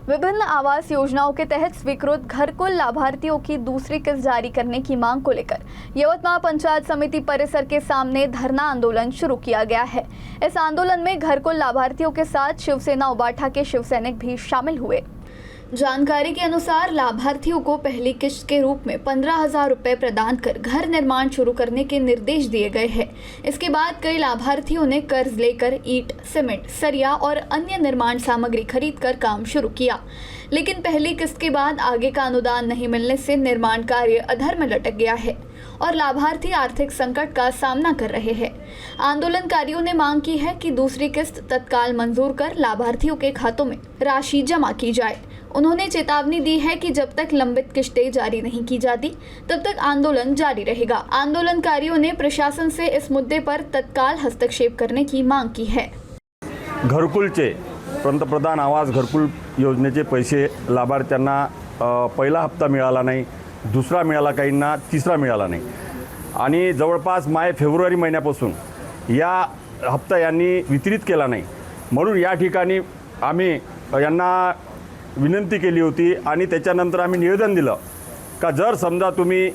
विभिन्न आवास योजनाओं के तहत स्वीकृत घरकुल लाभार्थियों की दूसरी किस्त जारी करने की मांग को लेकर यवतमाल पंचायत समिति परिसर के सामने धरना आंदोलन शुरू किया गया है। इस आंदोलन में घरकुल लाभार्थियों के साथ शिवसेना उबाठा के शिवसैनिक भी शामिल हुए। जानकारी के अनुसार लाभार्थियों को पहली किस्त के रूप में 15,000 रुपये प्रदान कर घर निर्माण शुरू करने के निर्देश दिए गए हैं। इसके बाद कई लाभार्थियों ने कर्ज लेकर ईंट, सीमेंट, सरिया और अन्य निर्माण सामग्री खरीदकर काम शुरू किया, लेकिन पहली किस्त के बाद आगे का अनुदान नहीं मिलने से निर्माण कार्य अधर में लटक गया है और लाभार्थी आर्थिक संकट का सामना कर रहे हैं। आंदोलनकारियों ने मांग की है कि दूसरी किस्त तत्काल मंजूर कर लाभार्थियों के खातों में राशि जमा की जाए। उन्होंने चेतावनी दी है कि जब तक लंबित किस्तें जारी नहीं की जाती तब तक आंदोलन जारी रहेगा। आंदोलनकारियों ने प्रशासन से इस मुद्दे पर तत्काल हस्तक्षेप करने की मांग की है। घरकुलचे पंतप्रधान आवास घरकुल योजनेचे पैसे लाभार्थ्यांना पहिला हप्ता मिळाला नाही, दुसरा मिळाला, काहींना तिसरा मिळाला नाही आणि जवळपास फेब्रुवारी महिन्यापासून या हप्ता यांनी वितरित केला नाही। म्हणून या ठिकाणी आम्ही यांना विनंती केली होती आणि त्याच्यानंतर आम्ही निवेदन दिलं का जर समजा तुम्ही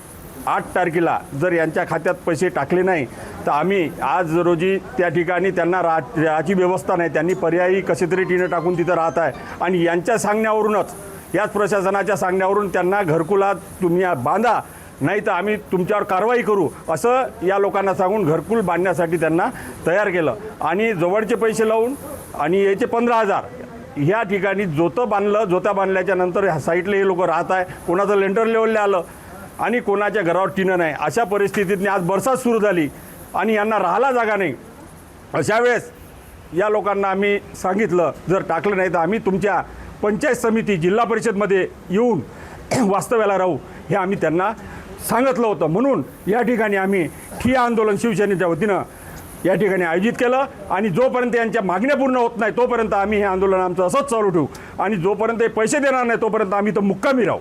8 तारखेला जर यांच्या खात्यात पैसे टाकले नाही तर आम्ही आज रोजी त्या ठिकाणी त्यांना राहायची व्यवस्था नाही, त्यांनी पर्यायी कसे तरी टिनं टाकून तिथं राहत आहे आणि यांच्या सांगण्यावरूनच, याच प्रशासनाच्या सांगण्यावरून त्यांना घरकुलात तुम्ही बांधा, नाही तर आम्ही तुमच्यावर कारवाई करू असं या लोकांना सांगून घरकुल बांधण्यासाठी त्यांना तयार केलं आणि जवळचे पैसे लावून आणि याचे 15,000 ह्या ठिकाणी जोतं बांधलं। जोता बांधल्याच्या नंतर ह्या साईडला हे लोक राहत आहे, कोणाचं लेंटर लेवलला आलं आणि कोणाच्या घरावर टिनं नाही। अशा परिस्थितीत आज बरसात सुरू झाली आणि यांना राहायला जागा नाही। अशा वेळेस या लोकांना आम्ही सांगितलं जर टाकलं नाही तर आम्ही तुमच्या पंचायत समिती जिल्हा परिषदमध्ये येऊन वास्तव्याला राहू, हे आम्ही त्यांना सांगितलं होतं। म्हणून या ठिकाणी आम्ही ठिय्या आंदोलन शिवसेनेच्या वतीनं या ठिकाणी आयोजित केलं आणि जोपर्यंत यांच्या मागण्या पूर्ण होत नाही तोपर्यंत आम्ही हे आंदोलन आमचं असंच चालू ठेवू आणि जोपर्यंत पैसे देणार नाही तोपर्यंत आम्ही तर मुक्कामी राहू।